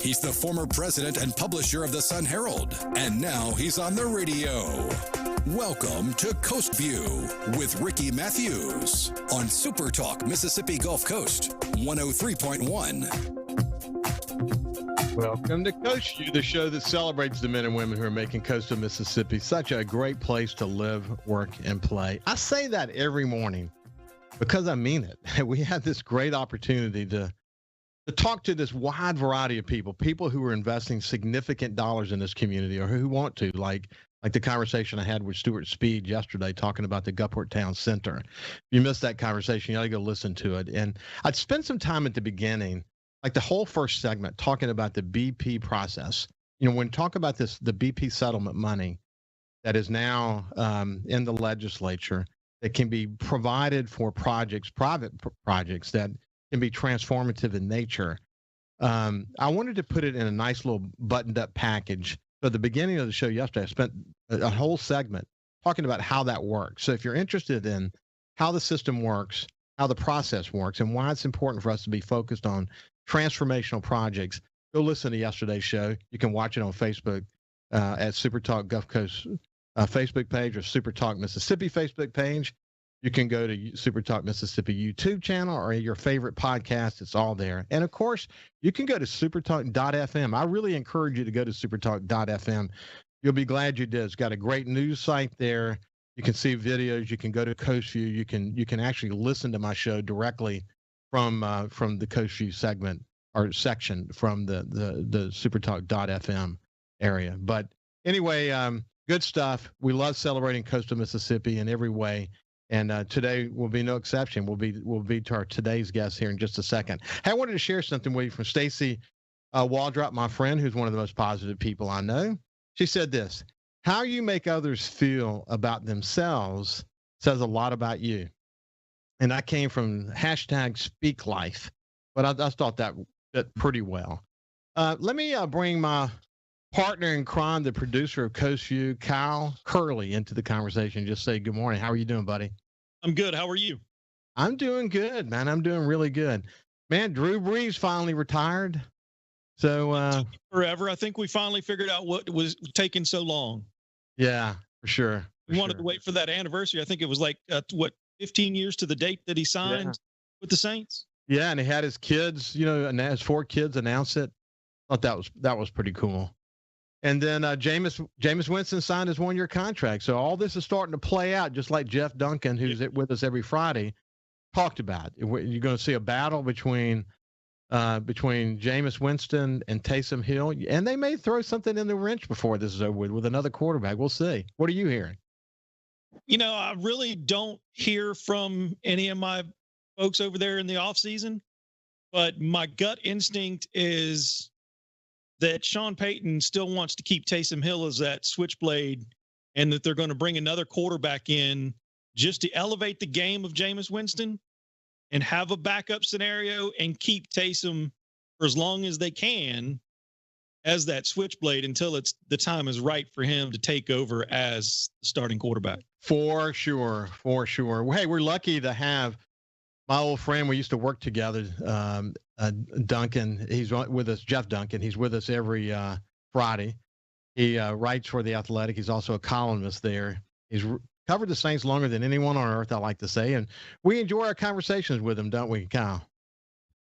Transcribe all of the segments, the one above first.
He's the former president and publisher of the Sun Herald, and now he's on the radio. Welcome to Coast Vue with Ricky Mathews on SuperTalk Mississippi Gulf Coast 103.1. Welcome to Coast Vue, the show that celebrates the men and women who are making coastal Mississippi such a great place to live, work, and play. I say that every morning because I mean it. We have this great opportunity to talk to this wide variety of people who are investing significant dollars in this community or who want to, like the conversation I had with Stuart Speed yesterday talking about the Gulfport Town Center. If you missed that conversation, you ought to go listen to it. And I'd spend some time at the beginning, like the whole first segment, talking about the BP process. You know, when we talk about this, the BP settlement money that is now in the legislature that can be provided for projects, private projects that can be transformative in nature. I wanted to put it in a nice little buttoned up package. So at the beginning of the show yesterday, I spent a whole segment talking about how that works. So if you're interested in how the system works, how the process works, and why it's important for us to be focused on transformational projects, go listen to yesterday's show. You can watch it on Facebook at SuperTalk Gulf Coast Facebook page or SuperTalk Mississippi Facebook page. You can go to SuperTalk Mississippi YouTube channel or your favorite podcast. It's all there. And of course, you can go to supertalk.fm. I really encourage you to go to supertalk.fm. You'll be glad you did. It's got a great news site there. You can see videos. You can go to Coast Vue. You can actually listen to my show directly from the Coast Vue segment or section from the supertalk.fm area. But anyway, good stuff. We love celebrating coastal Mississippi in every way. And today will be no exception. We'll be to our today's guest here in just a second. Hey, I wanted to share something with you from Stacy Waldrop, my friend, who's one of the most positive people I know. She said this: how you make others feel about themselves says a lot about you. And that came from #SpeakLife. But I thought that pretty well. Let me bring my partner in crime, the producer of Coast Vue, Kyle Curley, into the conversation. Just say good morning. How are you doing, buddy? I'm good. How are you? I'm doing good, man. I'm doing really good. Man, Drew Brees finally retired. So forever. I think we finally figured out what was taking so long. Yeah, for sure. We wanted to wait for that anniversary. I think it was like 15 years to the date that he signed with the Saints. Yeah, and he had his kids, and his 4 kids announce it. I thought that was pretty cool. And then Jameis Winston signed his 1-year contract. So all this is starting to play out, just like Jeff Duncan, who's with us every Friday, talked about. You're going to see a battle between Jameis Winston and Taysom Hill, and they may throw something in the wrench before this is over with another quarterback. We'll see. What are you hearing? I really don't hear from any of my folks over there in the offseason, but my gut instinct is that Sean Payton still wants to keep Taysom Hill as that switchblade, and that they're going to bring another quarterback in just to elevate the game of Jameis Winston and have a backup scenario and keep Taysom for as long as they can as that switchblade until the time is right for him to take over as the starting quarterback. For sure. Hey, we're lucky to have my old friend. We used to work together, Duncan. He's with us, Jeff Duncan. He's with us every Friday. He writes for The Athletic. He's also a columnist there. He's covered the Saints longer than anyone on earth, I like to say. And we enjoy our conversations with him, don't we, Kyle?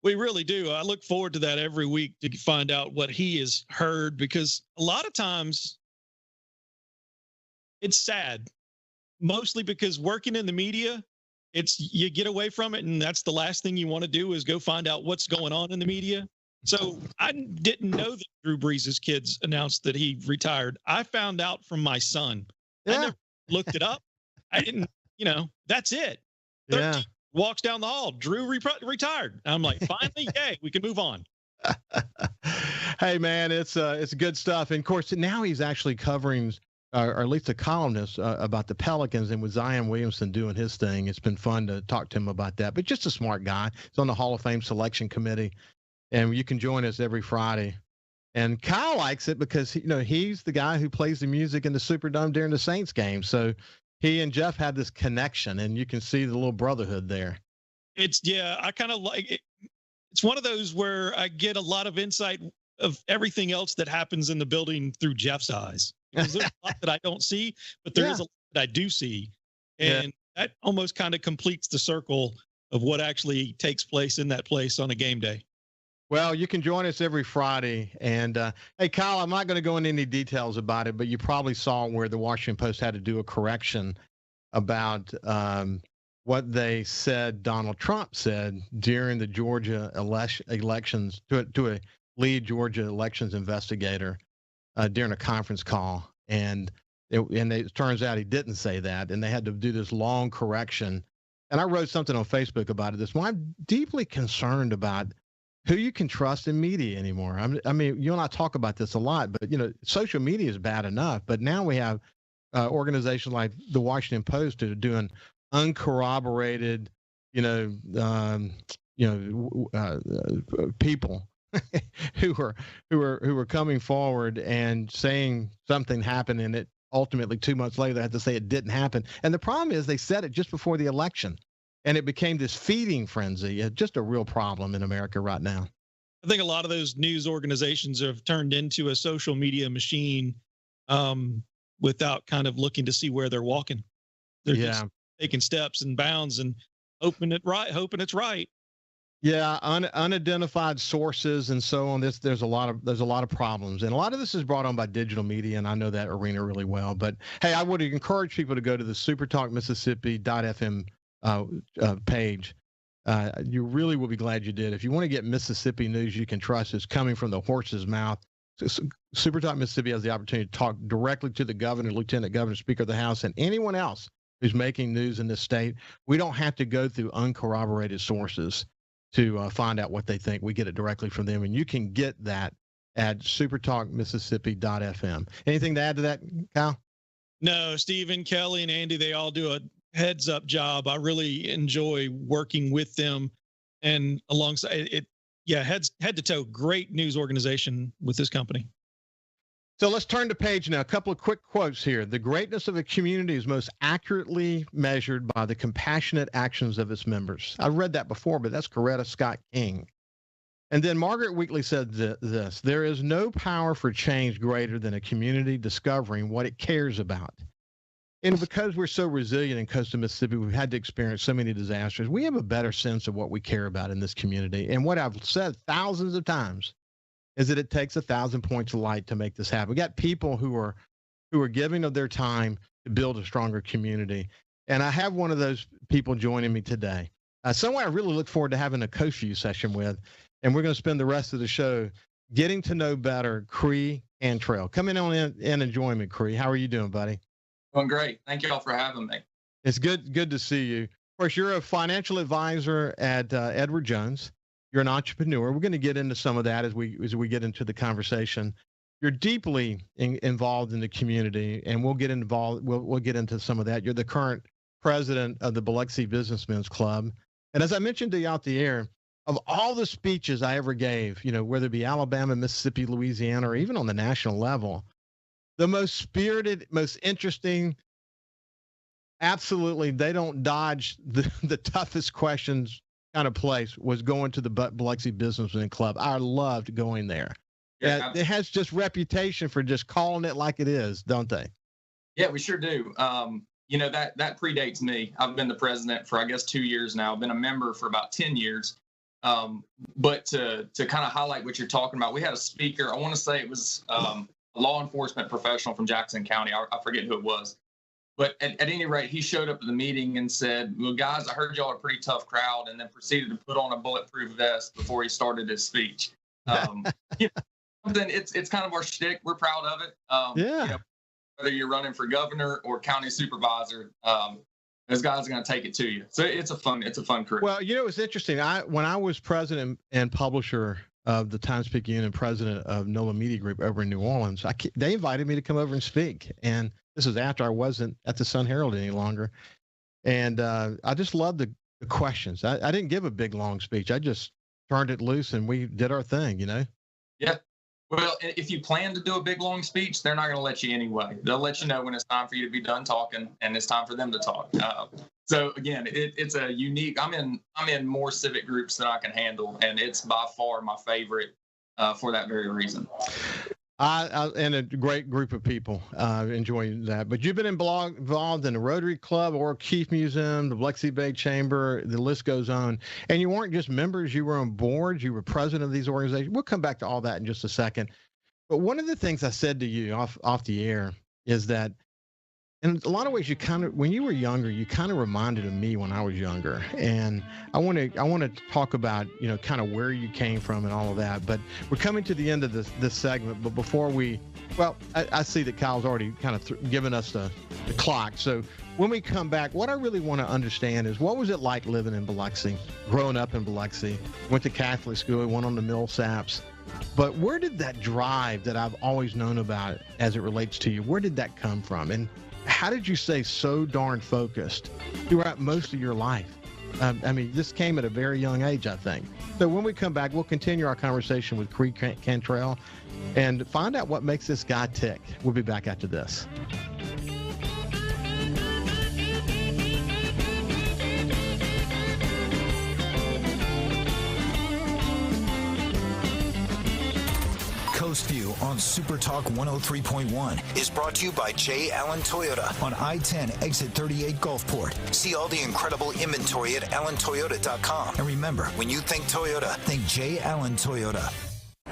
We really do. I look forward to that every week to find out what he has heard, because a lot of times it's sad, mostly because working in the media, you get away from it, and that's the last thing you want to do is go find out what's going on in the media. So I didn't know that Drew Brees' kids announced that he retired. I found out from my son. Yeah. I never looked it up. I didn't, that's it. 13 walks down the hall. Drew retired. I'm like, finally, yay, we can move on. Hey, man, it's good stuff. And of course, now he's actually covering, or at least a columnist, about the Pelicans, and with Zion Williamson doing his thing. It's been fun to talk to him about that. But just a smart guy. He's on the Hall of Fame selection committee, and you can join us every Friday. And Kyle likes it because he's the guy who plays the music in the Superdome during the Saints game. So he and Jeff have this connection, and you can see the little brotherhood there. I kind of like it. It's one of those where I get a lot of insight of everything else that happens in the building through Jeff's eyes. There's a lot that I don't see, but there is a lot that I do see. And that almost kind of completes the circle of what actually takes place in that place on a game day. Well, you can join us every Friday. And hey, Kyle, I'm not going to go into any details about it, but you probably saw where the Washington Post had to do a correction about what they said Donald Trump said during the Georgia elections to a lead Georgia elections investigator during a conference call. And it turns out he didn't say that. And they had to do this long correction. And I wrote something on Facebook about it this morning. I'm deeply concerned about who you can trust in media anymore. I mean, you and I talk about this a lot, but, social media is bad enough. But now we have organizations like the Washington Post that are doing uncorroborated, people who are coming forward and saying something happened, and it ultimately 2 months later they had to say it didn't happen. And the problem is they said it just before the election. And it became this feeding frenzy, just a real problem in America right now. I think a lot of those news organizations have turned into a social media machine without kind of looking to see where they're walking. They're just taking steps and bounds and hoping it's right. Yeah, unidentified sources and so on. There's a lot of problems, and a lot of this is brought on by digital media, and I know that arena really well. But hey, I would encourage people to go to the SuperTalkMississippi.fm page. You really will be glad you did. If you want to get Mississippi news you can trust, it's coming from the horse's mouth. SuperTalk Mississippi has the opportunity to talk directly to the governor, lieutenant governor, speaker of the House, and anyone else who's making news in this state. We don't have to go through uncorroborated sources to find out what they think. We get it directly from them, and you can get that at SuperTalkMississippi.fm. Anything to add to that, Kyle? No, Stephen, Kelly, and Andy, they all do a heads up job. I really enjoy working with them and alongside it. Yeah, head to toe, great news organization with this company. So let's turn the page now. A couple of quick quotes here. The greatness of a community is most accurately measured by the compassionate actions of its members. I've read that before, but that's Coretta Scott King. And then Margaret Wheatley said this: there is no power for change greater than a community discovering what it cares about. And because we're so resilient in coastal Mississippi, we've had to experience so many disasters. We have a better sense of what we care about in this community. And what I've said thousands of times is that it takes 1,000 points of light to make this happen. We got people who are giving of their time to build a stronger community. And I have one of those people joining me today. Someone I really look forward to having a Coast Vue session with. And we're going to spend the rest of the show getting to know better Cree Cantrell. Come in and join me, Cree. How are you doing, buddy? Doing great. Thank you all for having me. It's good to see you. Of course, you're a financial advisor at Edward Jones. You're an entrepreneur. We're going to get into some of that as we get into the conversation. You're deeply involved in the community, and we'll get involved. We'll get into some of that. You're the current president of the Biloxi Businessmen's Club. And as I mentioned to you out the air, of all the speeches I ever gave, whether it be Alabama, Mississippi, Louisiana, or even on the national level, the most spirited, most interesting, absolutely, they don't dodge the toughest questions kind of place was going to the Biloxi Businessmen Club. I loved going there. Yeah, it has just reputation for just calling it like it is, don't they? Yeah, we sure do. That predates me. I've been the president for, I guess, 2 years now. I've been a member for about 10 years. But to kind of highlight what you're talking about, we had a speaker. I want to say it was a law enforcement professional from Jackson County. I forget who it was. But at any rate, he showed up at the meeting and said, well, guys, I heard y'all are a pretty tough crowd, and then proceeded to put on a bulletproof vest before he started his speech. It's kind of our shtick. We're proud of it. Whether you're running for governor or county supervisor, those guys are going to take it to you. So it's a fun career. Well, it's interesting. When I was president and publisher of the Times-Picayune and president of NOLA Media Group over in New Orleans, they invited me to come over and speak. And this is after I wasn't at the Sun Herald any longer. And I just loved the questions. I didn't give a big, long speech. I just turned it loose and we did our thing, Yeah. Well, if you plan to do a big, long speech, they're not going to let you anyway. They'll let you know when it's time for you to be done talking and it's time for them to talk. So again, it's a unique. I'm in more civic groups than I can handle, and it's by far my favorite for that very reason. And a great group of people enjoying that. But you've been involved in the Rotary Club, or Keith Museum, the Biloxi Bay Chamber, the list goes on. And you weren't just members, you were on boards, you were president of these organizations. We'll come back to all that in just a second. But one of the things I said to you off the air is that in a lot of ways, when you were younger, you kind of reminded of me when I was younger. And I want to talk about, kind of where you came from and all of that. But we're coming to the end of this segment. But before I see that Kyle's already kind of given us the clock. So when we come back, what I really want to understand is, what was it like living in Biloxi, growing up in Biloxi? Went to Catholic school, went on the Millsaps. But where did that drive that I've always known about as it relates to you, where did that come from? And how did you stay so darn focused throughout most of your life? This came at a very young age, I think. So when we come back, we'll continue our conversation with Cree Cantrell and find out what makes this guy tick. We'll be back after this. Coast Vue on SuperTalk 103.1 is brought to you by J. Allen Toyota on I-10 exit 38 Gulfport. See all the incredible inventory at allentoyota.com. And remember, when you think Toyota, think J. Allen Toyota.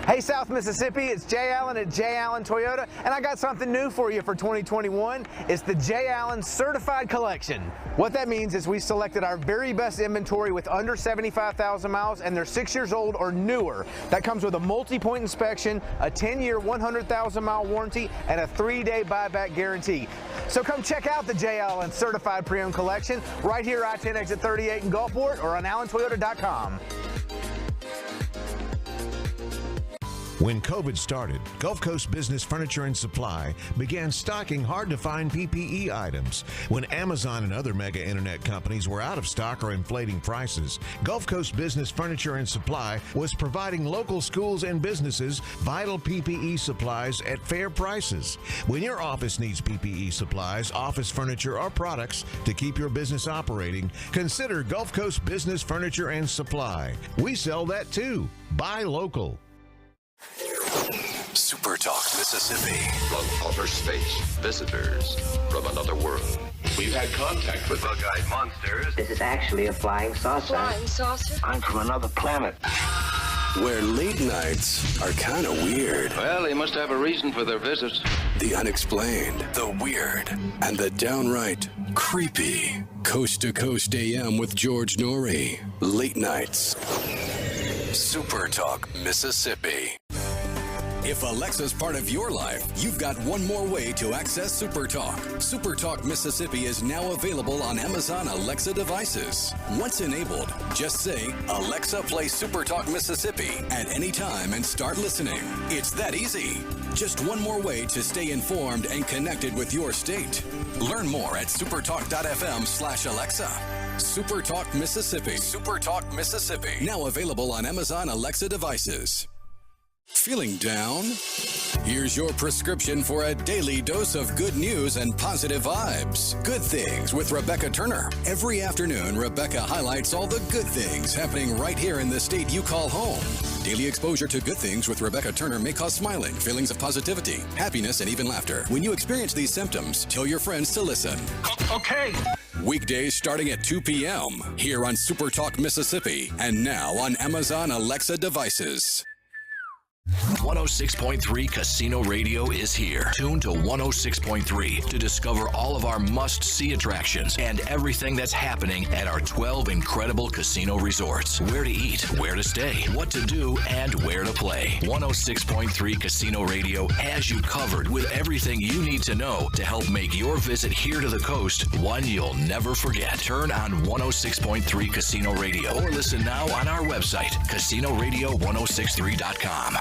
Hey, South Mississippi, it's Jay Allen at Jay Allen Toyota, and I got something new for you for 2021. It's the Jay Allen Certified Collection. What that means is we selected our very best inventory with under 75,000 miles, and they're 6 years old or newer. That comes with a multi-point inspection, a 10-year, 100,000-mile warranty, and a 3-day buyback guarantee. So come check out the Jay Allen Certified Pre-Owned Collection right here, I-10 exit 38 in Gulfport, or on allentoyota.com. When COVID started, Gulf Coast Business Furniture and Supply began stocking hard-to-find PPE items. When Amazon and other mega internet companies were out of stock or inflating prices, Gulf Coast Business Furniture and Supply was providing local schools and businesses vital PPE supplies at fair prices. When your office needs PPE supplies, office furniture, or products to keep your business operating, consider Gulf Coast Business Furniture and Supply. We sell that too. Buy local. SuperTalk Mississippi. From outer space, visitors from another world. We've had contact with bug-eyed monsters. This is actually a flying saucer. Flying saucer? I'm from another planet. Where late nights are kind of weird. Well, they must have a reason for their visits. The unexplained, the weird, and the downright creepy. Coast to Coast AM with George Norrie. Late nights. SuperTalk Mississippi. If Alexa's part of your life, you've got one more way to access SuperTalk. SuperTalk Mississippi is now available on Amazon Alexa devices. Once enabled, just say, Alexa, play SuperTalk Mississippi at any time and start listening. It's that easy. Just one more way to stay informed and connected with your state. Learn more at supertalk.fm/Alexa. SuperTalk Mississippi. SuperTalk Mississippi. Now available on Amazon Alexa devices. Feeling down? Here's your prescription for a daily dose of good news and positive vibes. Good Things with Rebecca Turner. Every afternoon, Rebecca highlights all the good things happening right here in the state you call home. Daily exposure to Good Things with Rebecca Turner may cause smiling, feelings of positivity, happiness, and even laughter. When you experience these symptoms, tell your friends to listen. Okay. Weekdays starting at 2 p.m. here on SuperTalk Mississippi and now on Amazon Alexa devices. 106.3 Casino Radio is here. Tune to 106.3 to discover all of our must-see attractions and everything that's happening at our 12 incredible casino resorts. Where to eat, where to stay, what to do, and where to play. 106.3 Casino Radio has you covered with everything you need to know to help make your visit here to the coast one you'll never forget. Turn on 106.3 Casino Radio or listen now on our website, CasinoRadio1063.com.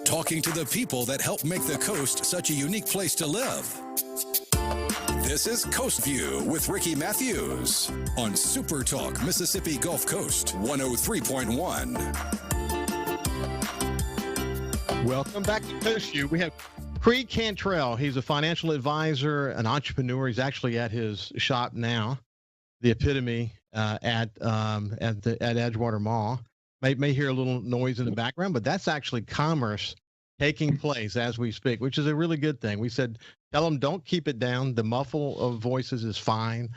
Talking to the people that help make the coast such a unique place to live. This is Coast View with Ricky Mathews on SuperTalk Mississippi Gulf Coast 103.1. Welcome back to Coast View. We have Cree Cantrell. He's a financial advisor, an entrepreneur. He's actually at his shop now, the Epitome at Edgewater Mall. may hear a little noise in the background, but that's actually commerce taking place as we speak, which is a really good thing. We said, tell them don't keep it down. The muffle of voices is fine.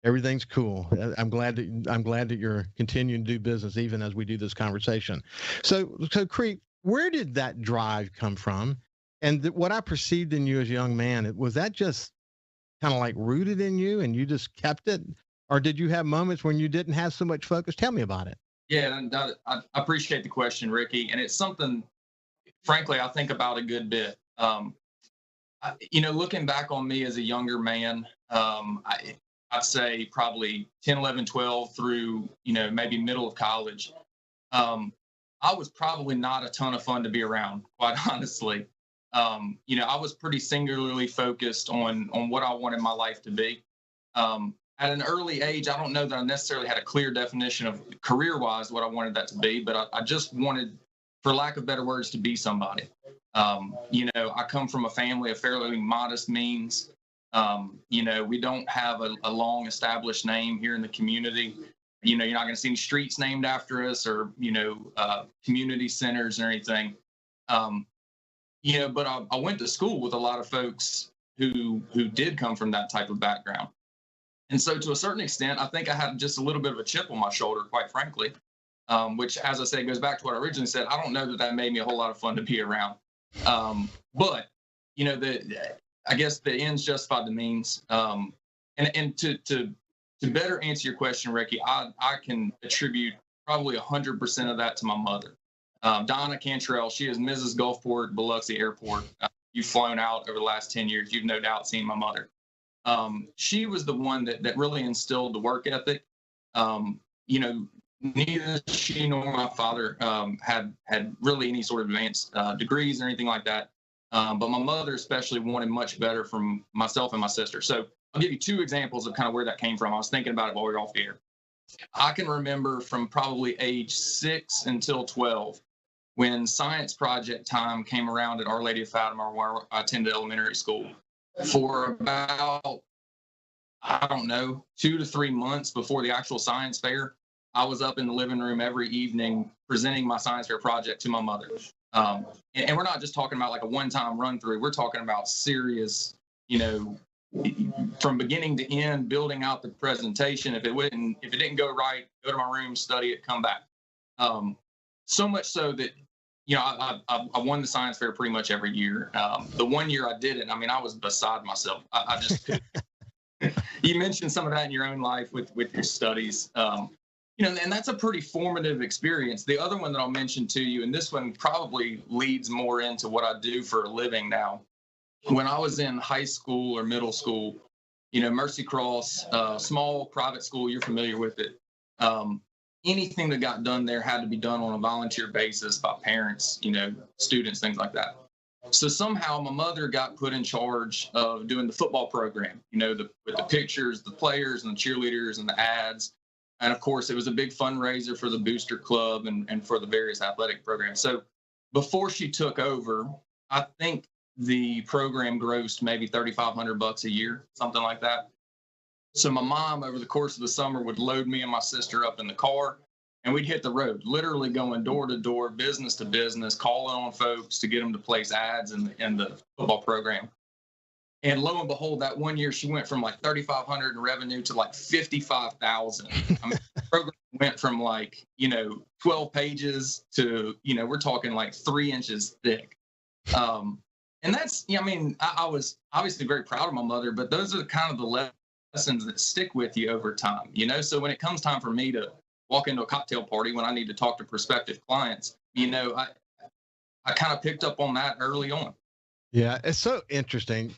Everything's cool. I'm glad that you're continuing to do business even as we do this conversation. So Cree, where did that drive come from? And what I perceived in you as a young man, was that just kind of like rooted in you and you just kept it? Or did you have moments when you didn't have so much focus? Tell me about it. Yeah, and I appreciate the question, Ricky. And it's something, frankly, I think about a good bit. Looking back on me as a younger man, I'd say probably 10, 11, 12 through, maybe middle of college. I was probably not a ton of fun to be around, quite honestly. I was pretty singularly focused on what I wanted my life to be. At an early age, I don't know that I necessarily had a clear definition of career-wise what I wanted that to be, but I just wanted, for lack of better words, to be somebody. I come from a family of fairly modest means. We don't have a long established name here in the community. You're not going to see any streets named after us or, community centers or anything. But I went to school with a lot of folks who did come from that type of background. And so to a certain extent, I think I had just a little bit of a chip on my shoulder, quite frankly, which, as I said, goes back to what I originally said. I don't know that made me a whole lot of fun to be around. But I guess the ends justify the means. And to better answer your question, Ricky, I can attribute probably 100% of that to my mother. Donna Cantrell, she is Mrs. Gulfport, Biloxi Airport. You've flown out over the last 10 years. You've no doubt seen my mother. She was the one that really instilled the work ethic. Neither she nor my father had really any sort of advanced degrees or anything like that. But my mother especially wanted much better from myself and my sister. So I'll give you two examples of kind of where that came from. I was thinking about it while we were off the air. I can remember from probably age 6 until 12, when science project time came around at Our Lady of Fatima, where I attended elementary school, for about, 2 to 3 months before the actual science fair, I was up in the living room every evening presenting my science fair project to my mother. And we're not just talking about like a one-time run through. We're talking about serious, from beginning to end, building out the presentation. If it didn't go right, go to my room, study it, come back. So much so that, I won the science fair pretty much every year. The one year I didn't, I was beside myself. I just couldn't. You mentioned some of that in your own life with your studies. And that's a pretty formative experience. The other one that I'll mention to you, and this one probably leads more into what I do for a living now. When I was in high school or middle school, Mercy Cross, small private school, you're familiar with it. Anything that got done there had to be done on a volunteer basis by parents, students, things like that. So somehow my mother got put in charge of doing the football program, with the pictures, the players and the cheerleaders and the ads. And of course, it was a big fundraiser for the Booster Club and for the various athletic programs. So before she took over, I think the program grossed maybe $3,500 a year, something like that. So my mom, over the course of the summer, would load me and my sister up in the car, and we'd hit the road, literally going door to door, business to business, calling on folks to get them to place ads in the football program. And lo and behold, that one year she went from like 3,500 in revenue to like 55,000. The program went from 12 pages to, we're talking like 3 inches thick. And that's, I was obviously very proud of my mother, but those are kind of the lessons that stick with you over time, So when it comes time for me to walk into a cocktail party when I need to talk to prospective clients, I kind of picked up on that early on. Yeah, it's so interesting.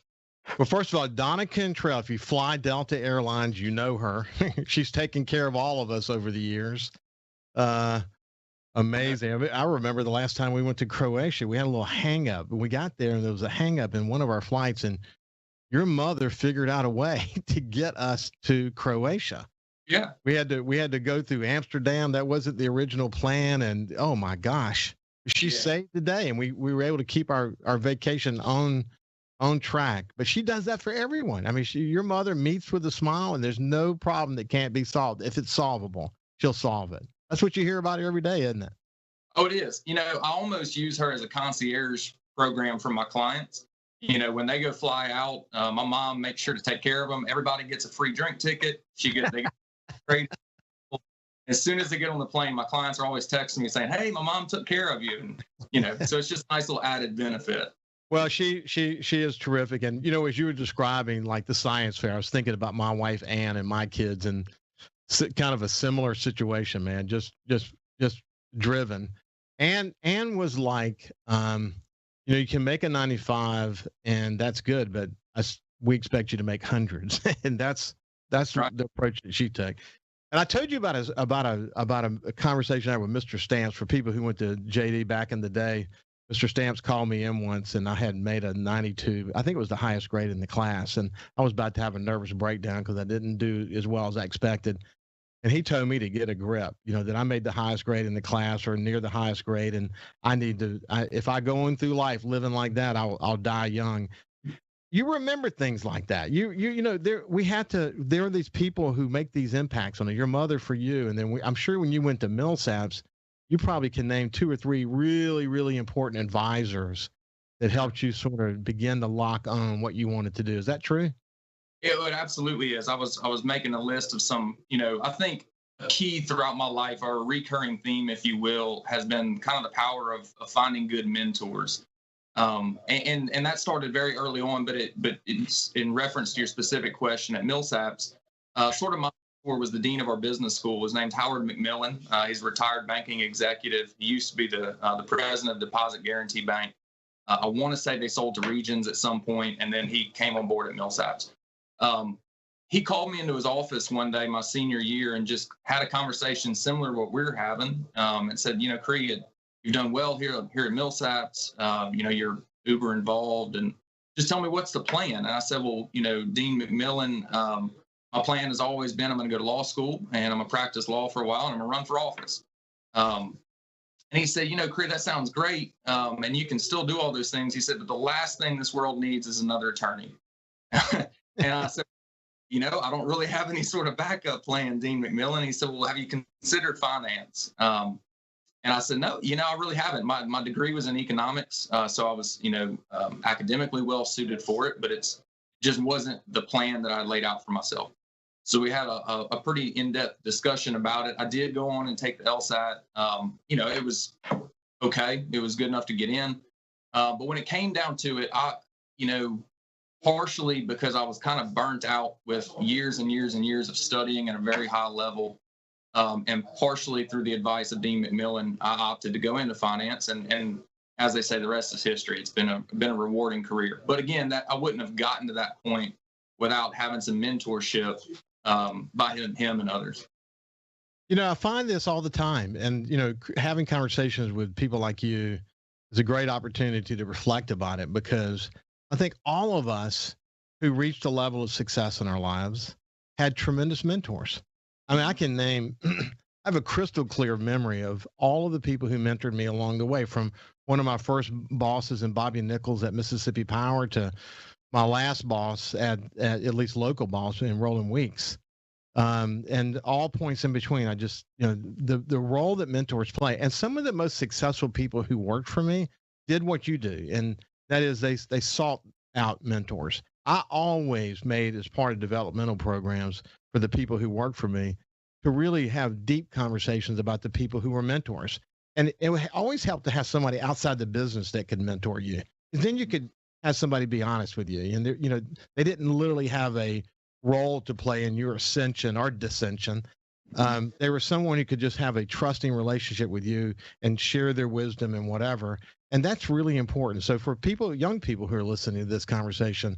Well, first of all, Donna Cantrell, if you fly Delta Airlines, you know her. She's taken care of all of us over the years. Amazing. I remember the last time we went to Croatia, we had a little hang up. We got there and there was a hang up in one of our flights, and your mother figured out a way to get us to Croatia. Yeah. We had to go through Amsterdam. That wasn't the original plan. And oh my gosh, she saved the day, and we were able to keep our vacation on track. But she does that for everyone. Your mother meets with a smile, and there's no problem that can't be solved. If it's solvable, she'll solve it. That's what you hear about her every day, isn't it? Oh, it is. I almost use her as a concierge program for my clients. When they go fly out, my mom makes sure to take care of them. Everybody gets a free drink ticket. They get great. As soon as they get on the plane, my clients are always texting me saying, "Hey, my mom took care of you." And, so it's just a nice little added benefit. Well, she is terrific. And, as you were describing like the science fair, I was thinking about my wife, Ann, and my kids, and kind of a similar situation, man, just driven. And Ann was like, you can make a 95 and that's good, but we expect you to make hundreds. And that's right. The approach that she took. And I told you about a conversation I had with Mr. Stamps. For people who went to JD back in the day, Mr. Stamps called me in once, and I had made a 92. I think it was the highest grade in the class, and I was about to have a nervous breakdown because I didn't do as well as I expected. And he told me to get a grip, that I made the highest grade in the class or near the highest grade, and I need to. If I go on through life living like that, I'll die young. You remember things like that. There are these people who make these impacts on it. Your mother for you, and then I'm sure when you went to Millsaps, you probably can name 2 or 3 really, really important advisors that helped you sort of begin to lock on what you wanted to do. Is that true? It absolutely is. I was making a list of some. I think a key throughout my life, or a recurring theme, if you will, has been kind of the power of finding good mentors. And that started very early on, but it's in reference to your specific question at Millsaps. Sort of my mentor was the dean of our business school. His name's Howard McMillan. He's a retired banking executive. He used to be the president of Deposit Guarantee Bank. I want to say they sold to Regions at some point, and then he came on board at Millsaps. He called me into his office one day, my senior year, and just had a conversation similar to what we're having, and said, Cree, you've done well here at Millsaps. You're uber involved, and just tell me what's the plan. And I said, well, Dean McMillan, my plan has always been I'm going to go to law school, and I'm going to practice law for a while, and I'm going to run for office. And he said, Cree, that sounds great, and you can still do all those things. He said, but the last thing this world needs is another attorney. And I said, I don't really have any sort of backup plan, Dean McMillan. He said, well, have you considered finance? And I said, no, I really haven't. My degree was in economics, so I was, academically well suited for it, but it's just wasn't the plan that I laid out for myself. So we had a pretty in-depth discussion about it. I did go on and take the LSAT. It was okay. It was good enough to get in. But when it came down to it, partially because I was kind of burnt out with years and years and years of studying at a very high level, and partially through the advice of Dean McMillan, I opted to go into finance. And as they say, the rest is history. It's been a rewarding career. But again, that I wouldn't have gotten to that point without having some mentorship by him and others. I find this all the time, and having conversations with people like you is a great opportunity to reflect about it, because I think all of us who reached a level of success in our lives had tremendous mentors. I mean, I can name, I have a crystal clear memory of all of the people who mentored me along the way, from one of my first bosses in Bobby Nichols at Mississippi Power to my last boss at least local boss in Roland Weeks. And all points in between. I just, the role that mentors play, and some of the most successful people who worked for me did what you do. And that is they sought out mentors. I always made, as part of developmental programs for the people who worked for me, to really have deep conversations about the people who were mentors. And it would always help to have somebody outside the business that could mentor you. Then you could have somebody be honest with you. And they didn't literally have a role to play in your ascension or dissension. They were someone who could just have a trusting relationship with you and share their wisdom and whatever. And that's really important. So for young people who are listening to this conversation,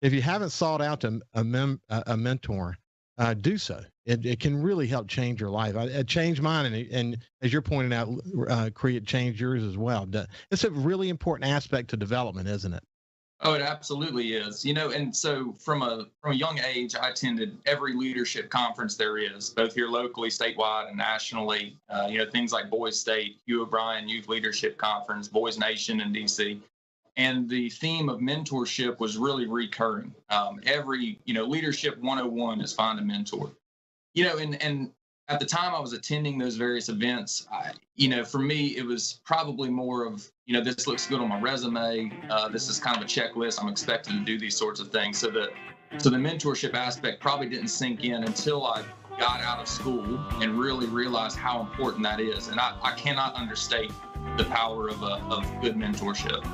if you haven't sought out a mentor, do so. It can really help change your life. It changed mine, and as you're pointing out, Cree, it changed yours as well. It's a really important aspect to development, isn't it? Oh, it absolutely is. And so from a young age, I attended every leadership conference there is, both here locally, statewide, and nationally. Things like Boys State, Hugh O'Brien Youth Leadership Conference, Boys Nation in DC. And the theme of mentorship was really recurring. Every, Leadership 101 is find a mentor. And at the time I was attending those various events, for me, it was probably more of, this looks good on my resume. This is kind of a checklist. I'm expected to do these sorts of things. So the mentorship aspect probably didn't sink in until I got out of school and really realized how important that is. And I cannot understate the power of good mentorship.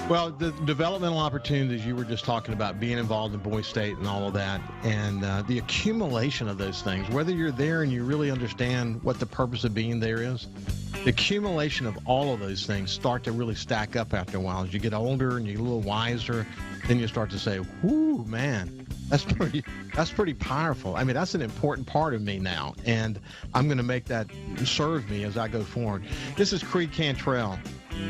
Well, the developmental opportunities you were just talking about, being involved in Boy State and all of that, and the accumulation of those things, whether you're there and you really understand what the purpose of being there is, the accumulation of all of those things start to really stack up after a while. As you get older and you get a little wiser, then you start to say, whoo, man, that's pretty powerful. I mean, that's an important part of me now, and I'm going to make that serve me as I go forward. This is Cree Cantrell.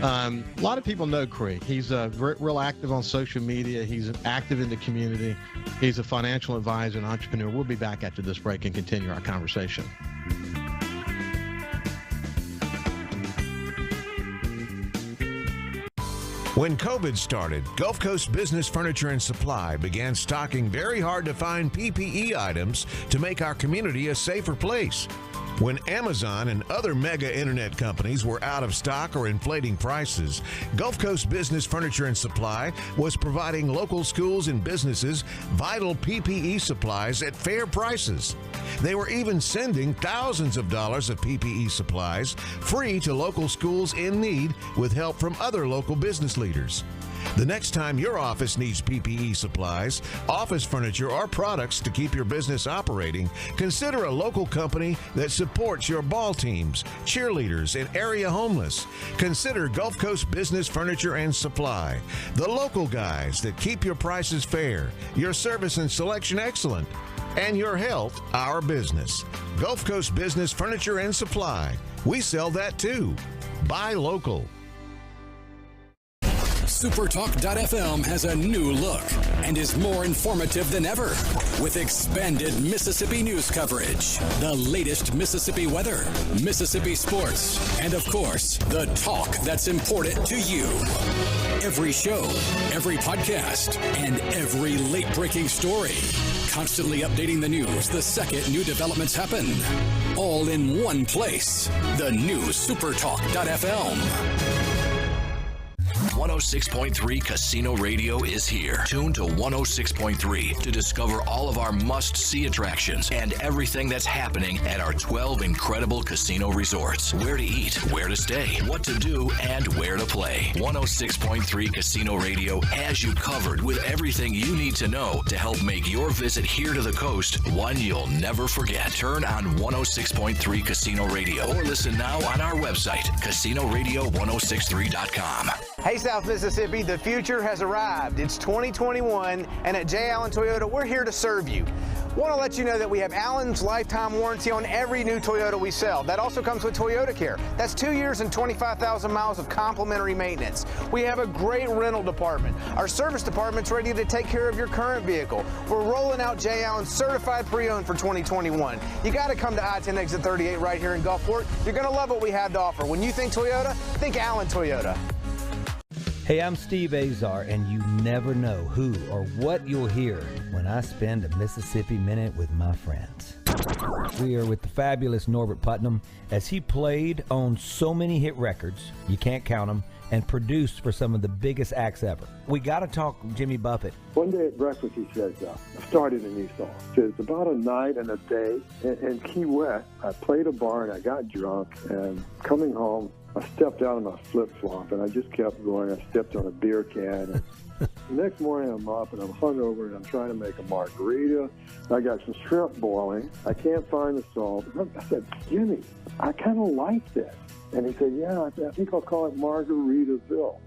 A lot of people know Cree. He's real active on social media. He's active in the community. He's a financial advisor and entrepreneur. We'll be back after this break and continue our conversation. When COVID started, Gulf Coast Business Furniture and Supply began stocking very hard-to-find PPE items to make our community a safer place. When Amazon and other mega internet companies were out of stock or inflating prices, Gulf Coast Business Furniture and Supply was providing local schools and businesses vital PPE supplies at fair prices. They were even sending thousands of dollars of PPE supplies free to local schools in need with help from other local business leaders. The next time your office needs PPE supplies, office furniture, or products to keep your business operating, consider a local company that supports your ball teams, cheerleaders, and area homeless. Consider Gulf Coast Business Furniture and Supply, the local guys that keep your prices fair, your service and selection excellent, and your health our business. Gulf Coast Business Furniture and Supply. We sell that too. Buy local. SuperTalk.fm has a new look and is more informative than ever with expanded Mississippi news coverage, the latest Mississippi weather, Mississippi sports, and of course, the talk that's important to you. Every show, every podcast, and every late-breaking story. Constantly updating the news the second new developments happen. All in one place. The new SuperTalk.fm. 106.3 Casino Radio is here. Tune to 106.3 to discover all of our must-see attractions and everything that's happening at our 12 incredible casino resorts. Where to eat, where to stay, what to do, and where to play. 106.3 Casino Radio has you covered with everything you need to know to help make your visit here to the coast one you'll never forget. Turn on 106.3 Casino Radio or listen now on our website, CasinoRadio1063.com. Hey, South Mississippi, the future has arrived. It's 2021, and at J. Allen Toyota, we're here to serve you. Want to let you know that we have Allen's lifetime warranty on every new Toyota we sell. That also comes with Toyota Care. That's 2 years and 25,000 miles of complimentary maintenance. We have a great rental department. Our service department's ready to take care of your current vehicle. We're rolling out J. Allen certified pre-owned for 2021. You got to come to I-10 exit 38 right here in Gulfport. You're going to love what we have to offer. When you think Toyota, think Allen Toyota. Hey, I'm Steve Azar, and you never know who or what you'll hear when I spend a Mississippi Minute with my friends. We are with the fabulous Norbert Putnam as he played on so many hit records, you can't count them, and produced for some of the biggest acts ever. We got to talk Jimmy Buffett. One day at breakfast, he says, I started a new song. He says, about a night and a day in Key West, I played a bar and I got drunk, and coming home, I stepped out of my flip-flop, and I just kept going. I stepped on a beer can. And the next morning, I'm up, and I'm hungover, and I'm trying to make a margarita. I got some shrimp boiling. I can't find the salt. I said, Jimmy, I kind of like this. And he said, yeah, I think I'll call it Margaritaville.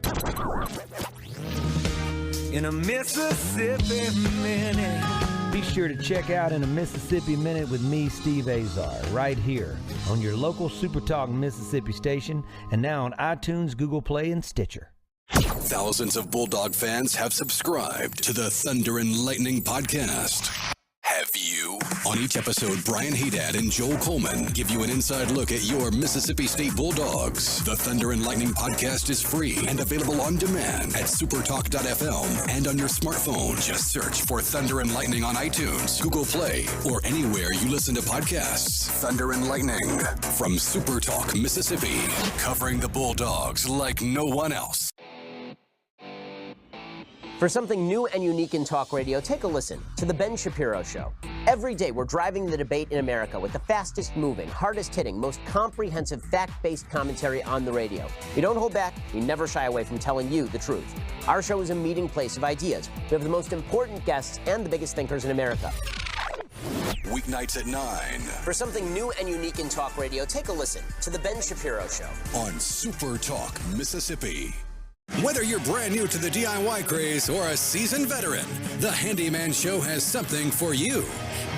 In a Mississippi Minute. Be sure to check out In a Mississippi Minute with me, Steve Azar, right here on your local SuperTalk Mississippi station, and now on iTunes, Google Play, and Stitcher. Thousands of Bulldog fans have subscribed to the Thunder and Lightning podcast. Have you? On each episode, Brian Haydad and Joel Coleman give you an inside look at your Mississippi State Bulldogs. The Thunder and Lightning podcast is free and available on demand at supertalk.fm and on your smartphone. Just search for Thunder and Lightning on iTunes, Google Play, or anywhere you listen to podcasts. Thunder and Lightning from SuperTalk, Mississippi, covering the Bulldogs like no one else. For something new and unique in talk radio, take a listen to The Ben Shapiro Show. Every day, we're driving the debate in America with the fastest moving, hardest hitting, most comprehensive, fact-based commentary on the radio. We don't hold back. We never shy away from telling you the truth. Our show is a meeting place of ideas. We have the most important guests and the biggest thinkers in America. Weeknights at 9. For something new and unique in talk radio, take a listen to The Ben Shapiro Show. On SuperTalk, Mississippi. Whether you're brand new to the DIY craze or a seasoned veteran, the Handyman Show has something for you.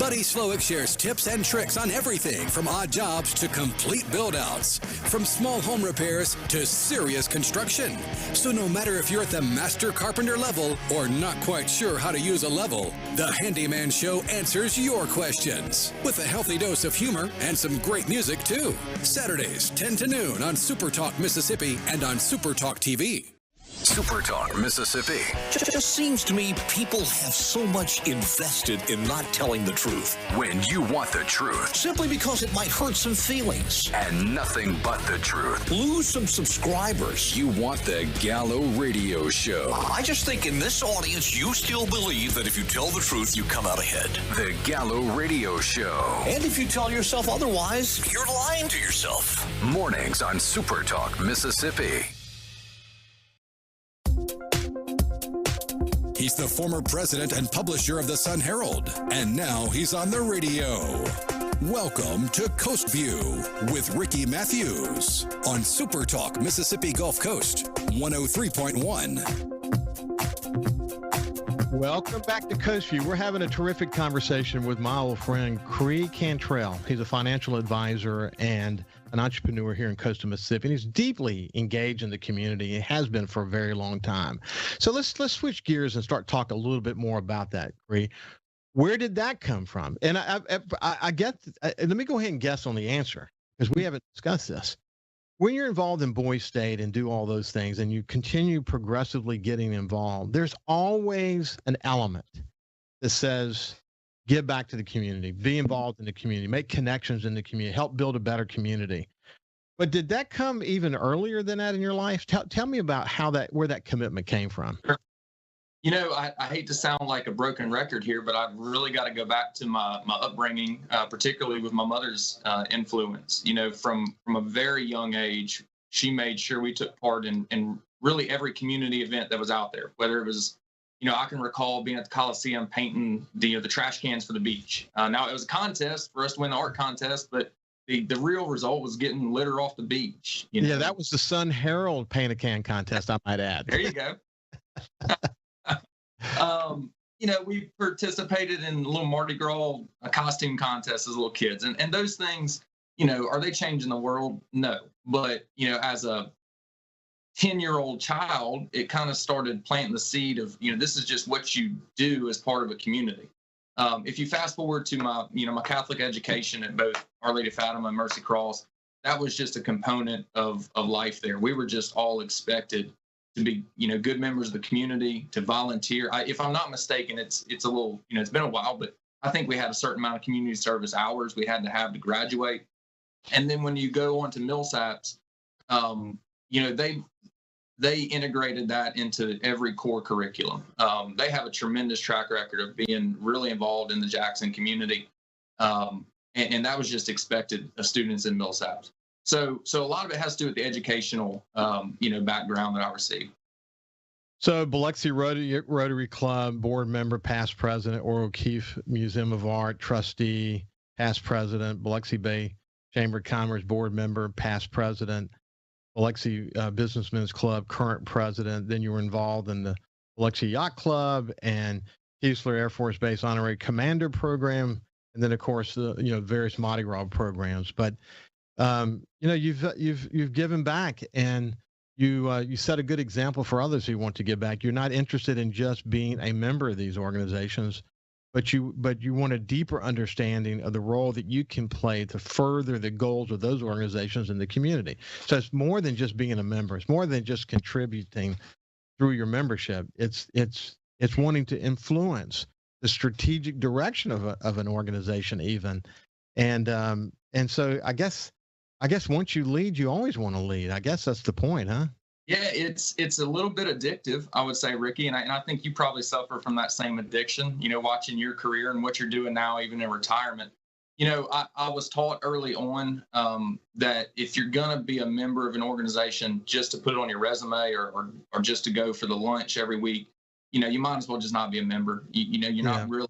Buddy Slowick shares tips and tricks on everything from odd jobs to complete build-outs, from small home repairs to serious construction. So no matter if you're at the master carpenter level or not quite sure how to use a level, the Handyman Show answers your questions with a healthy dose of humor and some great music too. Saturdays, 10 to noon on SuperTalk Mississippi and on SuperTalk TV. SuperTalk Mississippi. Just seems to me people have so much invested in not telling the truth. When you want the truth. Simply because it might hurt some feelings. And nothing but the truth. Lose some subscribers. You want the Gallo Radio Show. I just think in this audience, you still believe that if you tell the truth, you come out ahead. The Gallo Radio Show. And if you tell yourself otherwise, you're lying to yourself. Mornings on SuperTalk Mississippi. He's the former president and publisher of the Sun Herald, and now he's on the radio. Welcome to Coast Vue with Ricky Mathews on SuperTalk Mississippi Gulf Coast 103.1. Welcome back to Coast Vue. We're having a terrific conversation with my old friend Cree Cantrell. He's a financial advisor and an entrepreneur here in coastal Mississippi, and he's deeply engaged in the community. He has been for a very long time. So let's switch gears and start talking a little bit more about that, Cree. Where did that come from? And I get. Let me go ahead and guess on the answer because we haven't discussed this. When you're involved in Boys State and do all those things and you continue progressively getting involved, there's always an element that says, give back to the community, be involved in the community, make connections in the community, help build a better community. But did that come even earlier than that in your life? Tell me about where that commitment came from. You know, I hate to sound like a broken record here, but I've really got to go back to my upbringing, particularly with my mother's influence. You know, from a very young age, she made sure we took part in really every community event that was out there, whether it was, you know, I can recall being at the Coliseum painting the trash cans for the beach. Now, it was a contest for us to win the art contest, but the real result was getting litter off the beach. You know? Yeah, that was the Sun Herald paint-a-can contest, I might add. There you go. You know, we participated in a little Mardi Gras costume contests as little kids. And those things, you know, are they changing the world? No. But, you know, as a 10-year-old child, it kind of started planting the seed of, you know, this is just what you do as part of a community. If you fast forward to my Catholic education at both Our Lady of Fatima and Mercy Cross, that was just a component of life there. We were just all expected to be, you know, good members of the community, to volunteer. If I'm not mistaken, it's a little, you know, it's been a while, but I think we had a certain amount of community service hours we had to have to graduate. And then when you go on to Millsaps, you know, they integrated that into every core curriculum. They have a tremendous track record of being really involved in the Jackson community. And that was just expected of students in Millsaps. So a lot of it has to do with the educational, you know, background that I received. So Biloxi Rotary Club, board member, past president, Oral O'Keefe Museum of Art, trustee, past president, Biloxi Bay Chamber of Commerce, board member, past president, Biloxi Businessmen's Club, current president. Then you were involved in the Biloxi Yacht Club and Keesler Air Force Base Honorary Commander Program. And then, of course, the various Mardi Gras programs. But you know, you've given back, and you set a good example for others who want to give back. You're not interested in just being a member of these organizations, but you want a deeper understanding of the role that you can play to further the goals of those organizations in the community. So it's more than just being a member. It's more than just contributing through your membership. It's wanting to influence the strategic direction of an organization even. And so I guess once you lead, you always want to lead. I guess that's the point, huh? Yeah, it's a little bit addictive, I would say, Ricky, and I think you probably suffer from that same addiction, watching your career and what you're doing now, even in retirement. I was taught early on that if you're going to be a member of an organization just to put it on your resume or just to go for the lunch every week, you might as well just not be a member. You're not really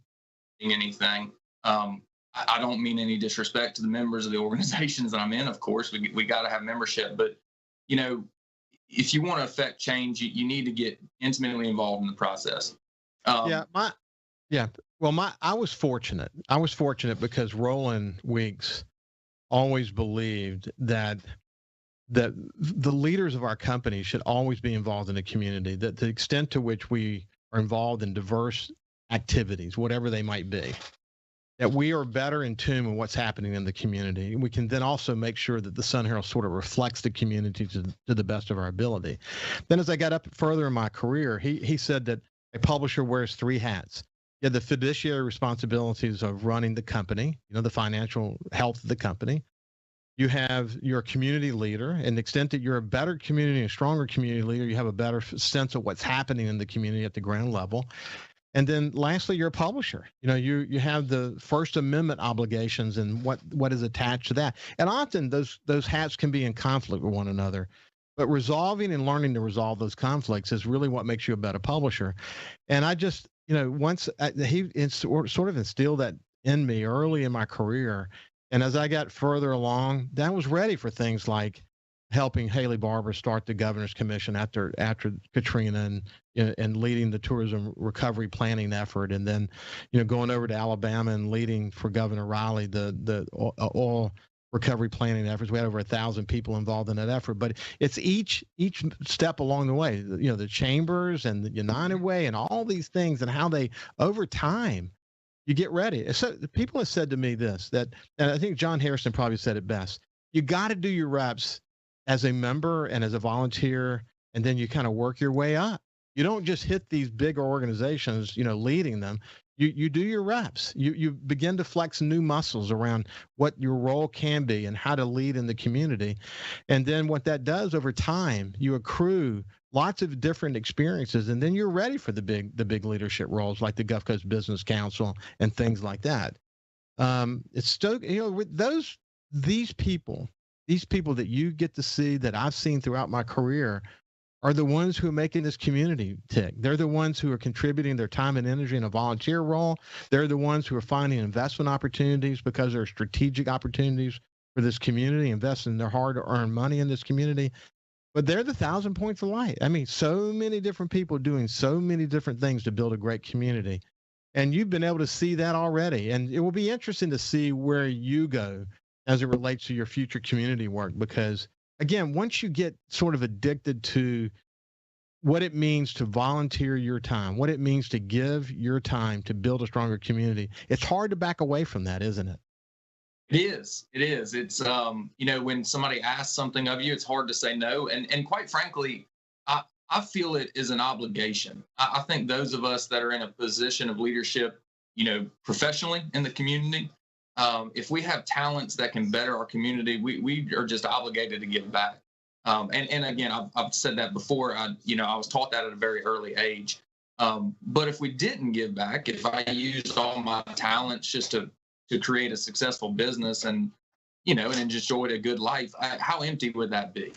doing anything. I don't mean any disrespect to the members of the organizations that I'm in. Of course, we got to have membership, but if you want to affect change, you need to get intimately involved in the process. I was fortunate. I was fortunate because Roland Weeks always believed that the leaders of our company should always be involved in the community, that the extent to which we are involved in diverse activities, whatever they might be, that we are better in tune with what's happening in the community. We can then also make sure that the Sun Herald sort of reflects the community to the best of our ability. Then as I got up further in my career, he said that a publisher wears three hats. You have the fiduciary responsibilities of running the company, the financial health of the company. You have your community leader, and the extent that you're a better community, a stronger community leader, you have a better sense of what's happening in the community at the ground level. And then lastly, you're a publisher. You have the First Amendment obligations and what is attached to that. And often those hats can be in conflict with one another. But resolving and learning to resolve those conflicts is really what makes you a better publisher. And I just, once he sort of instilled that in me early in my career. And as I got further along, I was ready for things like helping Haley Barbour start the Governor's Commission after Katrina and leading the tourism recovery planning effort, and then going over to Alabama and leading for Governor Riley the oil recovery planning efforts. We had over 1,000 people involved in that effort, but it's each step along the way. The chambers and the United Way and all these things, and how they over time you get ready. So people have said to me this, and I think John Harrison probably said it best. You got to do your reps as a member and as a volunteer, and then you kind of work your way up. You don't just hit these bigger organizations, leading them. You do your reps. You begin to flex new muscles around what your role can be and how to lead in the community. And then what that does over time, you accrue lots of different experiences, and then you're ready for the big leadership roles like the Gulf Coast Business Council and things like that. It's still, with these people that you get to see, that I've seen throughout my career, are the ones who are making this community tick. They're the ones who are contributing their time and energy in a volunteer role. They're the ones who are finding investment opportunities because there are strategic opportunities for this community, investing their hard-earned money in this community. But they're the 1,000 points of light. I mean, so many different people doing so many different things to build a great community. And you've been able to see that already. And it will be interesting to see where you go as it relates to your future community work, because again, once you get sort of addicted to what it means to volunteer your time, what it means to give your time to build a stronger community, it's hard to back away from that, isn't it? It is. It's, when somebody asks something of you, it's hard to say no. And quite frankly, I feel it is an obligation. I think those of us that are in a position of leadership, professionally in the community, if we have talents that can better our community, we are just obligated to give back. And again, I've said that before. I was taught that at a very early age. But if we didn't give back, if I used all my talents just to create a successful business and enjoyed a good life, how empty would that be?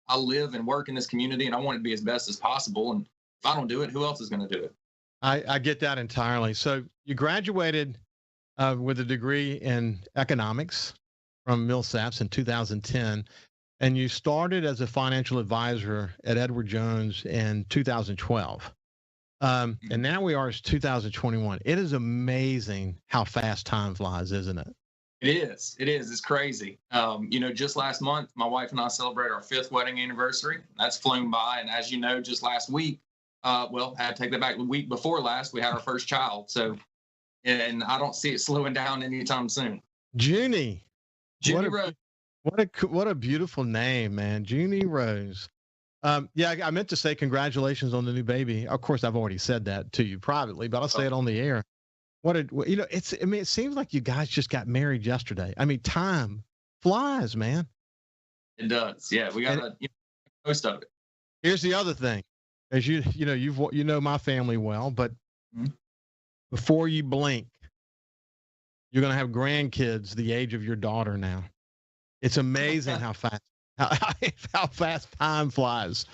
I live and work in this community, and I want it to be as best as possible. And if I don't do it, who else is going to do it? I get that entirely. So you graduated with a degree in economics from Millsaps in 2010, and you started as a financial advisor at Edward Jones in 2012. And now we are in 2021. It is amazing how fast time flies, isn't it? It is. It's crazy. Just last month, my wife and I celebrated our 5th wedding anniversary. That's flown by. And as you know, just last week, I had to take that back. The week before last, we had our first child. So and I don't see it slowing down anytime soon. Junie. Junie Rose. What a beautiful name, man. Junie Rose. Yeah, I meant to say congratulations on the new baby. Of course, I've already said that to you privately, but I'll say it on the air. It seems like you guys just got married yesterday. I mean, time flies, man. It does. Yeah, we got most of it. Here's the other thing. As you know my family well, but before you blink, you're going to have grandkids the age of your daughter now. It's amazing how fast time flies.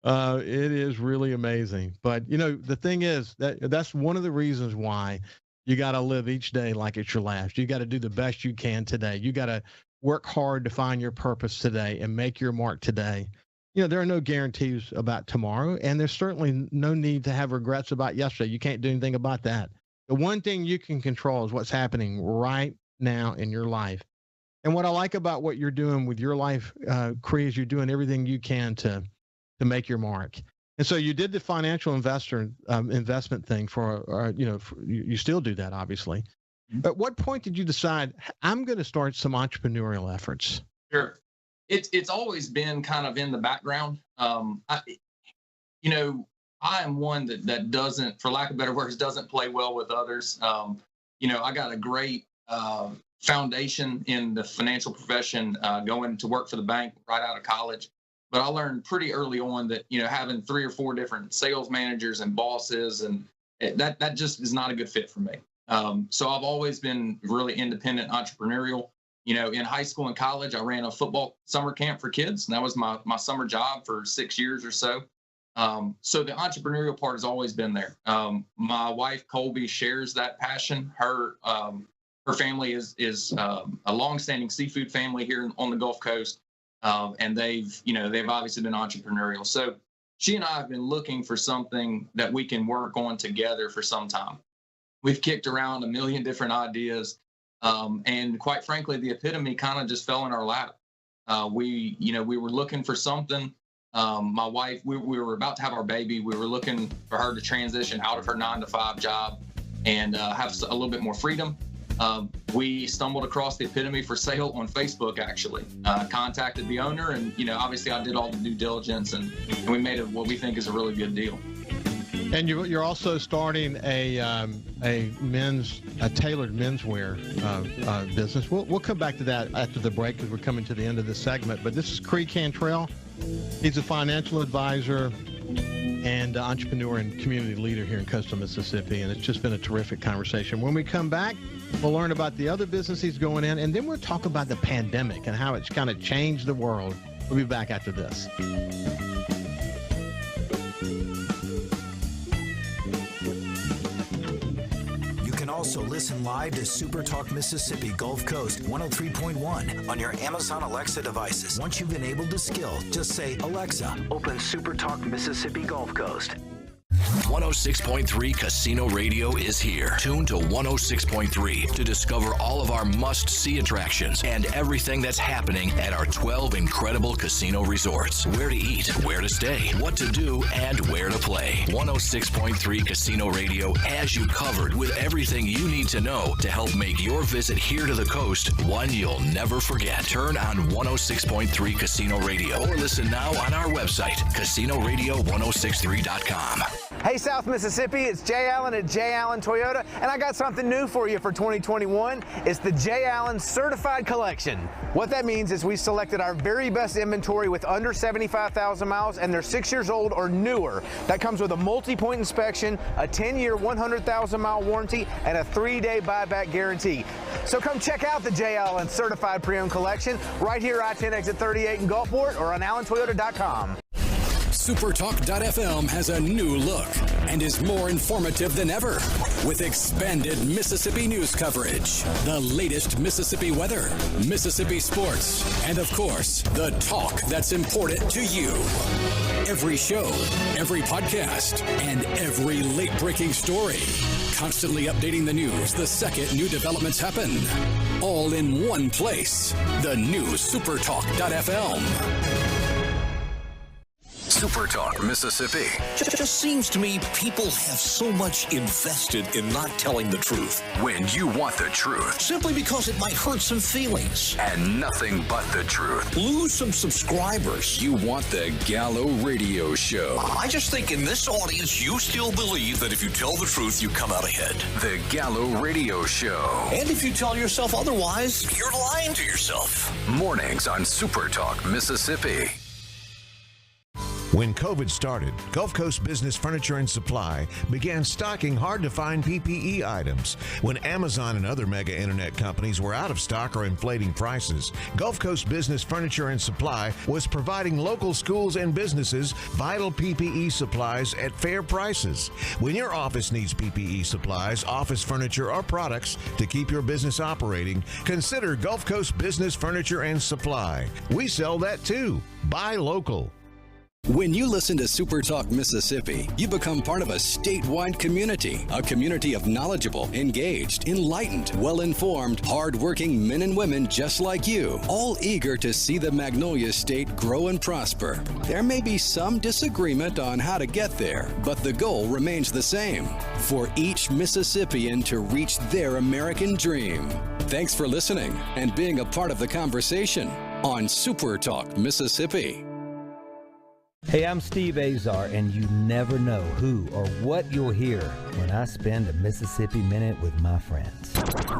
It is really amazing. But the thing is that's one of the reasons why you got to live each day like it's your last. You got to do the best you can today. You got to work hard to find your purpose today and make your mark today. There are no guarantees about tomorrow, and there's certainly no need to have regrets about yesterday. You can't do anything about that. The one thing you can control is what's happening right now in your life. And what I like about what you're doing with your life, Cree, is you're doing everything you can to make your mark. And so you did the financial investment thing you still do that, obviously. At what point did you decide, I'm going to start some entrepreneurial efforts? Sure. It's always been kind of in the background. I am one that doesn't, for lack of better words, doesn't play well with others. I got a great foundation in the financial profession, going to work for the bank right out of college. But I learned pretty early on that, having 3 or 4 different sales managers and bosses, and that just is not a good fit for me. So I've always been really independent, entrepreneurial. In high school and college, I ran a football summer camp for kids, and that was my summer job for 6 years or so. So the entrepreneurial part has always been there. My wife, Colby, shares that passion. Her family is a longstanding seafood family here on the Gulf Coast, and they've obviously been entrepreneurial. So she and I have been looking for something that we can work on together for some time. We've kicked around a million different ideas, and quite frankly, the epitome kind of just fell in our lap. We were looking for something. My wife, we were about to have our baby. We were looking for her to transition out of her 9-to-5 job and have a little bit more freedom. We stumbled across the epitome for sale on Facebook, actually. Contacted the owner, and obviously I did all the due diligence, and we made what we think is a really good deal. And you're also starting a tailored menswear business. We'll come back to that after the break because we're coming to the end of this segment. But this is Cree Cantrell. He's a financial advisor and entrepreneur and community leader here in coastal Mississippi, and it's just been a terrific conversation. When we come back, we'll learn about the other business he's going in, and then we'll talk about the pandemic and how it's kind of changed the world. We'll be back after this. Also listen live to SuperTalk Mississippi Gulf Coast 103.1 on your Amazon Alexa devices. Once you've enabled the skill, just say, Alexa, open SuperTalk Mississippi Gulf Coast. 106.3 Casino Radio is here. Tune to 106.3 to discover all of our must-see attractions and everything that's happening at our 12 incredible casino resorts. Where to eat, where to stay, what to do, and where to play. 106.3 Casino Radio has you covered with everything you need to know to help make your visit here to the coast one you'll never forget. Turn on 106.3 Casino Radio or listen now on our website, CasinoRadio1063.com. Hey, South Mississippi, it's Jay Allen at Jay Allen Toyota, and I got something new for you for 2021. It's the Jay Allen Certified Collection. What that means is we selected our very best inventory with under 75,000 miles, and they're 6 years old or newer. That comes with a multi-point inspection, a 10-year, 100,000-mile warranty, and a 3-day buyback guarantee. So come check out the Jay Allen Certified Pre-Owned Collection right here, I-10 exit 38 in Gulfport, or on AllenToyota.com. SuperTalk.fm has a new look and is more informative than ever with expanded Mississippi news coverage, the latest Mississippi weather, Mississippi sports, and of course, the talk that's important to you. Every show, every podcast, and every late-breaking story. Constantly updating the news the second new developments happen. All in one place. The new SuperTalk.fm. SuperTalk Mississippi. Just seems to me people have so much invested in not telling the truth. When you want the truth. Simply because it might hurt some feelings. And nothing but the truth. Lose some subscribers. You want the Gallo Radio Show. I just think in this audience, you still believe that if you tell the truth, you come out ahead. The Gallo Radio Show. And if you tell yourself otherwise, you're lying to yourself. Mornings on SuperTalk Mississippi. When COVID started, Gulf Coast Business Furniture and Supply began stocking hard-to-find PPE items. When Amazon and other mega internet companies were out of stock or inflating prices, Gulf Coast Business Furniture and Supply was providing local schools and businesses vital PPE supplies at fair prices. When your office needs PPE supplies, office furniture, or products to keep your business operating, consider Gulf Coast Business Furniture and Supply. We sell that too. Buy local. When you listen to SuperTalk Mississippi, you become part of a statewide community, a community of knowledgeable, engaged, enlightened, well-informed, hard-working men and women just like you, all eager to see the Magnolia State grow and prosper. There may be some disagreement on how to get there, but the goal remains the same, for each Mississippian to reach their American dream. Thanks for listening and being a part of the conversation on SuperTalk Mississippi. Hey, I'm Steve Azar, and you never know who or what you'll hear when I spend a Mississippi Minute with my friends.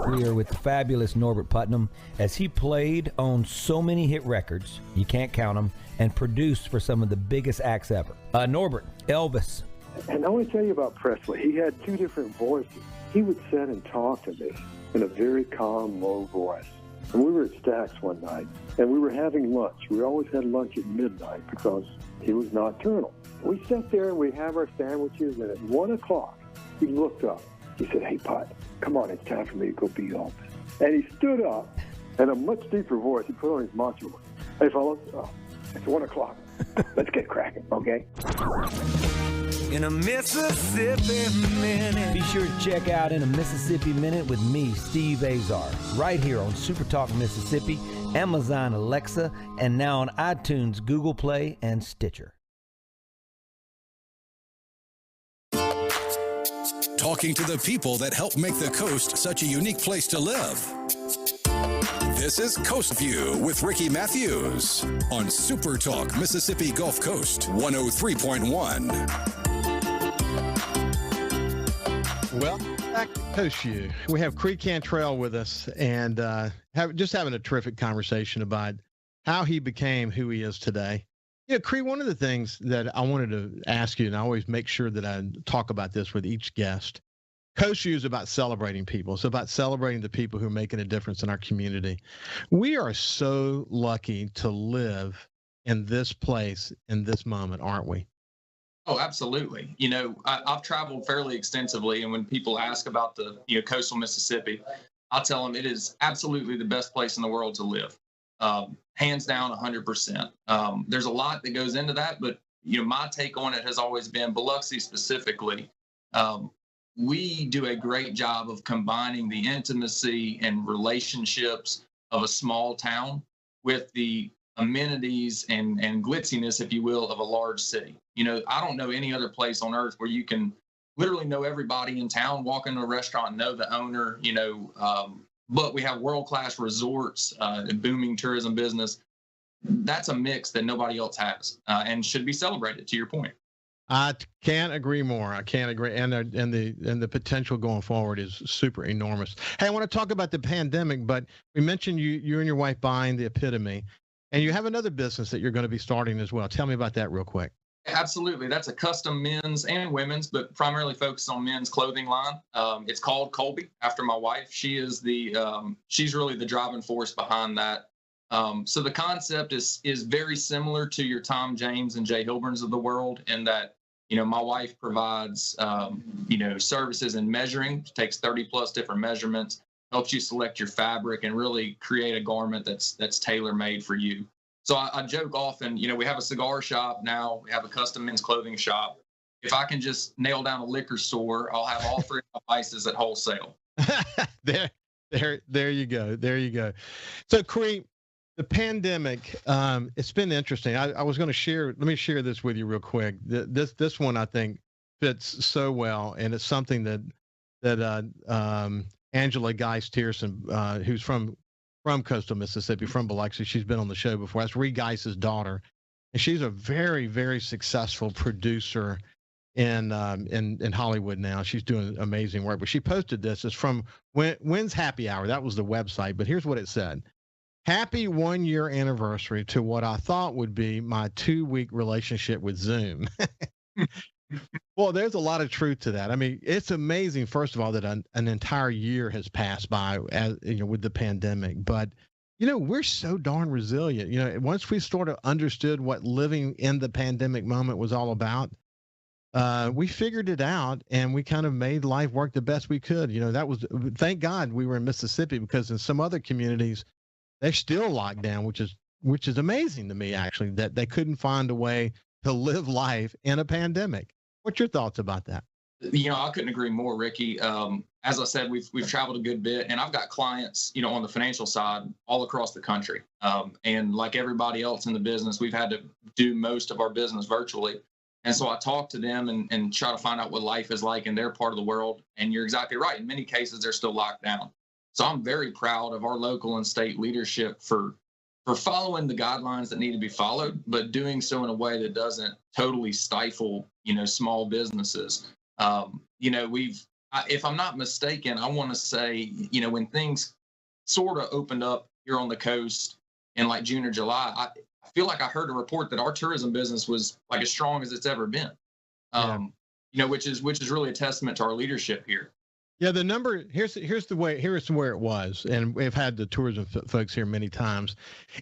We are with the fabulous Norbert Putnam as he played on so many hit records, you can't count them, and produced for some of the biggest acts ever. Norbert, Elvis. And I want to tell you about Presley. He had two different voices. He would sit and talk to me in a very calm, low voice. And we were at Stack's one night, and we were having lunch. We always had lunch at midnight because he was nocturnal. We sat there and we have our sandwiches, and at 1 o'clock, he looked up. He said, "Hey, Put, come on, it's time for me to go be Elvis." And he stood up, and a much deeper voice, he put on his macho voice. "Hey, fellas, it's 1 o'clock. Let's get cracking, okay?" In a Mississippi Minute. Be sure to check out In a Mississippi Minute with me, Steve Azar, right here on SuperTalk Mississippi, Amazon Alexa, and now on iTunes, Google Play, and Stitcher. Talking to the people that help make the coast such a unique place to live. This is Coast View with Ricky Mathews on SuperTalk Mississippi Gulf Coast 103.1. Well, back to Coast View. We have Cree Cantrell with us, and having a terrific conversation about how he became who he is today. Yeah, Cree, one of the things that I wanted to ask you, and I always make sure that I talk about this with each guest, Coast View is about celebrating people. It's about celebrating the people who are making a difference in our community. We are so lucky to live in this place in this moment, aren't we? Oh, absolutely. You know, I've traveled fairly extensively, and when people ask about the coastal Mississippi, I'll tell them it is absolutely the best place in the world to live. Hands down, 100%. There's a lot that goes into that, but my take on it has always been Biloxi specifically. We do a great job of combining the intimacy and relationships of a small town with the amenities and glitziness, if you will, of a large city. I don't know any other place on earth where you can literally know everybody in town, walk into a restaurant, know the owner, but we have world-class resorts, booming tourism business. That's a mix that nobody else has and should be celebrated, to your point. I can't agree more. I can't agree. And the potential going forward is super enormous. Hey, I want to talk about the pandemic, but we mentioned you and your wife buying the Epitome, and you have another business that you're going to be starting as well. Tell me about that real quick. Absolutely. That's a custom men's and women's, but primarily focused on men's clothing line. It's called Colby after my wife. She is she's really the driving force behind that. So the concept is very similar to your Tom James and Jay Hilburns of the world in that, my wife provides, services in measuring, takes 30 plus different measurements, helps you select your fabric and really create a garment that's tailor-made for you. So I joke often, we have a cigar shop now, we have a custom men's clothing shop. If I can just nail down a liquor store, I'll have all three of my vices at wholesale. There you go. There you go. So Cree, The pandemic, it's been interesting. I was going to share. Let me share this with you real quick. This one I think fits so well, and it's something that Angela Geist-Tierson, who's from Coastal Mississippi, from Biloxi. She's been on the show before. That's Reed Geist's daughter, and she's a very, very successful producer in Hollywood now. She's doing amazing work. But she posted this. It's from When's Happy Hour. That was the website. But here's what it said. Happy 1-year anniversary to what I thought would be my 2-week relationship with Zoom. Well, there's a lot of truth to that. I mean, it's amazing, first of all, that an entire year has passed by with the pandemic. But, we're so darn resilient. Once we sort of understood what living in the pandemic moment was all about, we figured it out, and we kind of made life work the best we could. Thank God we were in Mississippi, because in some other communities, they're still locked down, which is amazing to me, actually, that they couldn't find a way to live life in a pandemic. What's your thoughts about that? I couldn't agree more, Ricky. As I said, we've traveled a good bit, and I've got clients, on the financial side all across the country. And like everybody else in the business, we've had to do most of our business virtually. And so I talk to them and try to find out what life is like in their part of the world. And you're exactly right. In many cases, they're still locked down. So I'm very proud of our local and state leadership for following the guidelines that need to be followed, but doing so in a way that doesn't totally stifle, small businesses. If I'm not mistaken, I want to say, when things sort of opened up here on the coast in like June or July, I feel like I heard a report that our tourism business was like as strong as it's ever been. Which is really a testament to our leadership here. Yeah, the number here's where it was, and we've had the tourism folks here many times.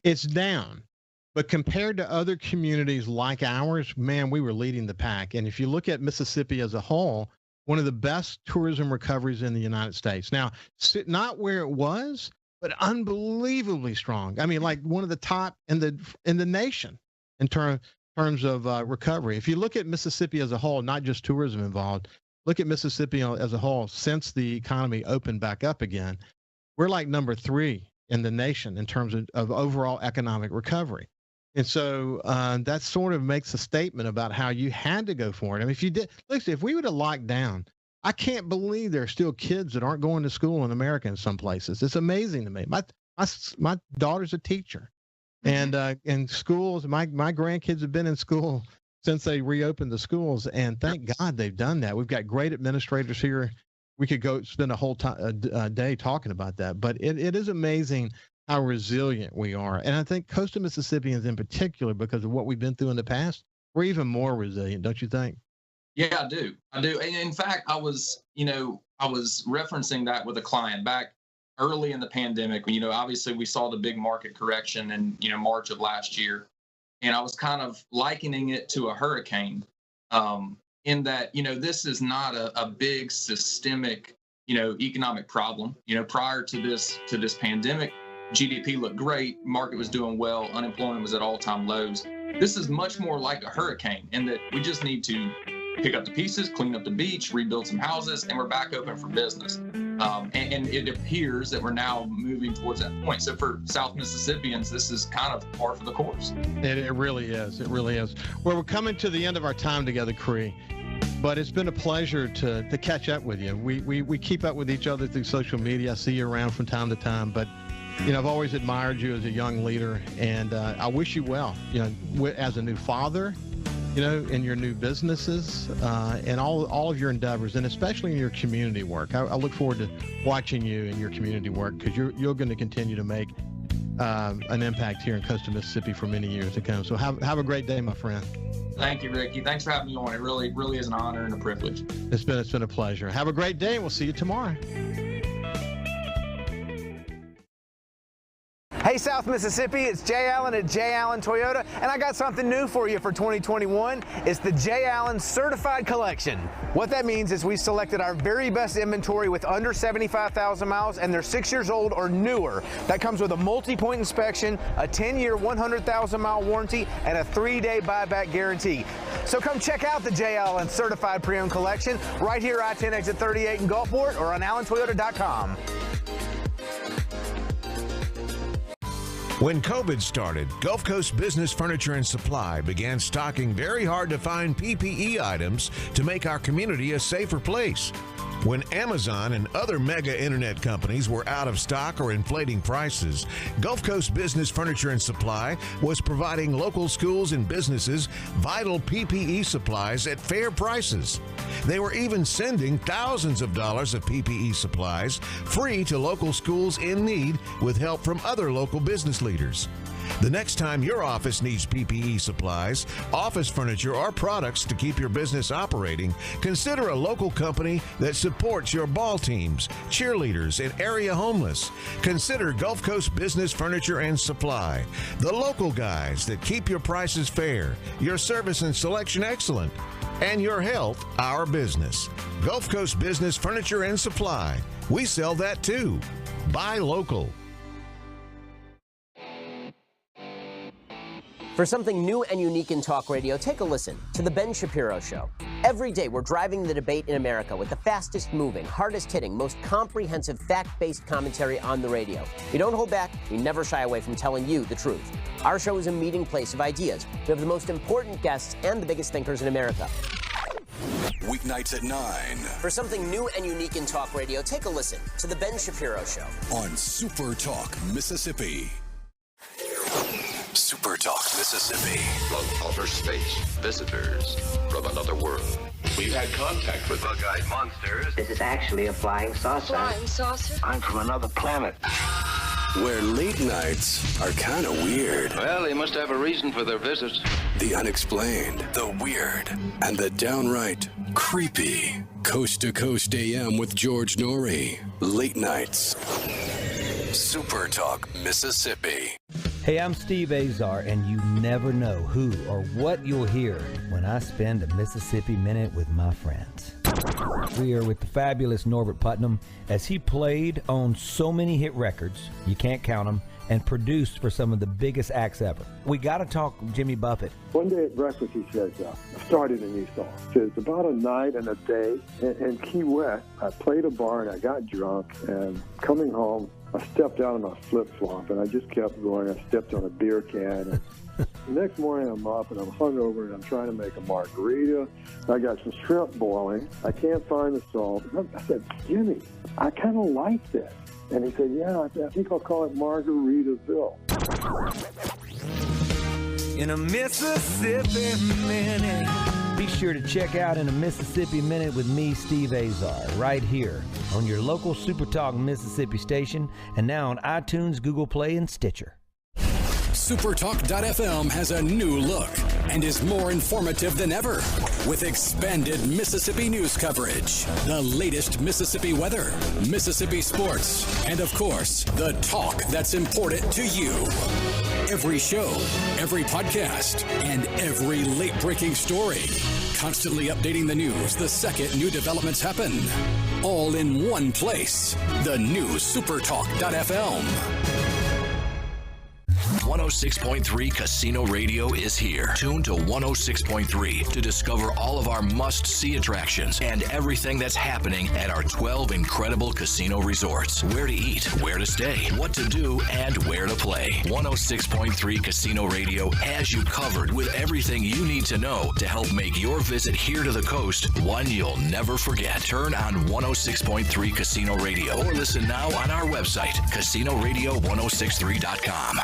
It's down, but compared to other communities like ours, man, we were leading the pack. And if you look at Mississippi as a whole, one of the best tourism recoveries in the United States. Now, not where it was, but unbelievably strong. I mean, like one of the top in the nation in terms of recovery. If you look at Mississippi as a whole, not just tourism involved. Look at Mississippi as a whole. Since the economy opened back up again, we're like number 3 in the nation in terms of overall economic recovery. And so that sort of makes a statement about how you had to go for it. I mean, if we would have locked down, I can't believe there are still kids that aren't going to school in America in some places. It's amazing to me. My daughter's a teacher, and in schools, my grandkids have been in school since they reopened the schools, and thank God they've done that. We've got great administrators here. We could go spend a whole day talking about that, but it is amazing how resilient we are. And I think coastal Mississippians in particular, because of what we've been through in the past, we're even more resilient, don't you think? Yeah, I do. And in fact, I was referencing that with a client back early in the pandemic. Obviously we saw the big market correction in, March of last year. And I was kind of likening it to a hurricane, in that, this is not a big systemic, economic problem. Prior to this pandemic, GDP looked great, market was doing well, unemployment was at all-time lows. This is much more like a hurricane in that we just need to pick up the pieces, clean up the beach, rebuild some houses, and we're back open for business. And it appears that we're now moving towards that point. So for South Mississippians, this is kind of par for the course. It really is. It really is. Well, we're coming to the end of our time together, Cree, but it's been a pleasure to catch up with you. We keep up with each other through social media. I see you around from time to time, but I've always admired you as a young leader, and I wish you well, as a new father, in your new businesses, and all of your endeavors, and especially in your community work. I look forward to watching you in your community work, because you're going to continue to make an impact here in coastal Mississippi for many years to come. So have a great day, my friend. Thank you, Ricky. Thanks for having me on. It really, really is an honor and a privilege. It's been a pleasure. Have a great day, and we'll see you tomorrow. Hey, South Mississippi, it's Jay Allen at Jay Allen Toyota, and I got something new for you for 2021. It's the Jay Allen Certified Collection. What that means is we selected our very best inventory with under 75,000 miles, and they're 6 years old or newer. That comes with a multi-point inspection, a 10-year, 100,000-mile warranty, and a 3-day buyback guarantee. So come check out the Jay Allen Certified Pre-Owned Collection right here, I-10 exit 38 in Gulfport, or on allentoyota.com. When COVID started, Gulf Coast Business Furniture and Supply began stocking very hard-to-find PPE items to make our community a safer place. When Amazon and other mega internet companies were out of stock or inflating prices, Gulf Coast Business Furniture and Supply was providing local schools and businesses vital PPE supplies at fair prices. They were even sending thousands of dollars of PPE supplies free to local schools in need with help from other local business leaders. The next time your office needs PPE supplies, office furniture, or products to keep your business operating, consider a local company that supports your ball teams, cheerleaders, and area homeless. Consider Gulf Coast Business Furniture and Supply, the local guys that keep your prices fair, your service and selection excellent, and your health our business. Gulf Coast Business Furniture and Supply. We sell that too. Buy local. For something new and unique in talk radio, take a listen to The Ben Shapiro Show. Every day, we're driving the debate in America with the fastest moving, hardest hitting, most comprehensive fact-based commentary on the radio. We don't hold back. We never shy away from telling you the truth. Our show is a meeting place of ideas. We have the most important guests and the biggest thinkers in America. Weeknights at 9. For something new and unique in talk radio, take a listen to The Ben Shapiro Show. On SuperTalk, Mississippi. SuperTalk, Mississippi. From outer space, visitors from another world. We've had contact with bug-eyed monsters. This is actually a flying saucer. Flying saucer? I'm from another planet. Where late nights are kind of weird. Well, they must have a reason for their visits. The unexplained, the weird, and the downright creepy. Coast to Coast AM with George Norrie. Late nights. SuperTalk, Mississippi. Hey, I'm Steve Azar, and you never know who or what you'll hear when I spend a Mississippi Minute with my friends. We are with the fabulous Norbert Putnam as he played on so many hit records, you can't count them, and produced for some of the biggest acts ever. We got to talk Jimmy Buffett. One day at breakfast, he says, I started a new song. He says, about a night and a day in Key West, I played a bar and I got drunk, and coming home, I stepped out of my flip-flop, and I just kept going. I stepped on a beer can. And the next morning, I'm up, and I'm hungover, and I'm trying to make a margarita. I got some shrimp boiling. I can't find the salt. I said, Jimmy, I kind of like this. And he said, yeah, I think I'll call it Margaritaville. In a Mississippi Minute. Be sure to check out In a Mississippi Minute with me, Steve Azar, right here on your local SuperTalk Mississippi station, and now on iTunes, Google Play, and Stitcher. SuperTalk.fm has a new look and is more informative than ever with expanded Mississippi news coverage, the latest Mississippi weather, Mississippi sports, and of course, the talk that's important to you. Every show, every podcast, and every late-breaking story. Constantly updating the news the second new developments happen. All in one place. The new SuperTalk.fm. 106.3 Casino Radio is here. Tune to 106.3 to discover all of our must-see attractions and everything that's happening at our 12 incredible casino resorts. Where to eat, where to stay, what to do, and where to play. 106.3 Casino Radio has you covered with everything you need to know to help make your visit here to the coast one you'll never forget. Turn on 106.3 Casino Radio or listen now on our website, CasinoRadio1063.com.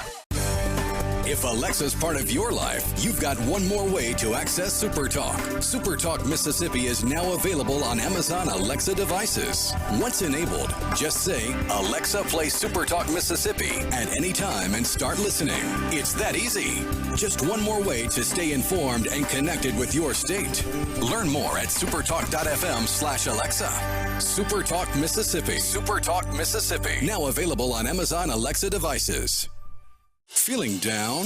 If Alexa's part of your life, you've got one more way to access SuperTalk. SuperTalk Mississippi is now available on Amazon Alexa devices. Once enabled, just say, Alexa, play SuperTalk Mississippi at any time and start listening. It's that easy. Just one more way to stay informed and connected with your state. Learn more at supertalk.fm/Alexa. SuperTalk Mississippi. SuperTalk Mississippi. Now available on Amazon Alexa devices. Feeling down?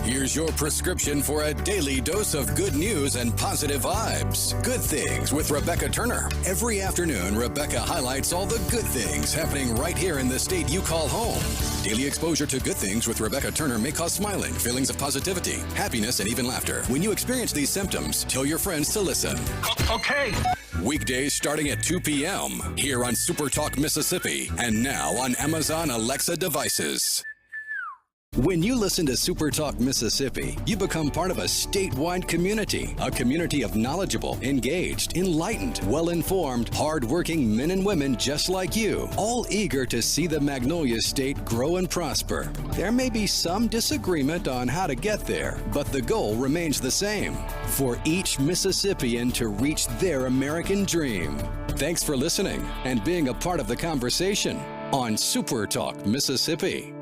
Here's your prescription for a daily dose of good news and positive vibes. Good Things with Rebecca Turner. Every afternoon, Rebecca highlights all the good things happening right here in the state you call home. Daily exposure to Good Things with Rebecca Turner may cause smiling, feelings of positivity, happiness, and even laughter. When you experience these symptoms, tell your friends to listen. Okay. Weekdays starting at 2 p.m. here on SuperTalk Mississippi and now on Amazon Alexa devices. When you listen to SuperTalk Mississippi, you become part of a statewide community, a community of knowledgeable, engaged, enlightened, well-informed, hard-working men and women just like you, all eager to see the Magnolia State grow and prosper. There may be some disagreement on how to get there, but the goal remains the same, for each Mississippian to reach their American dream. Thanks for listening and being a part of the conversation on SuperTalk Mississippi.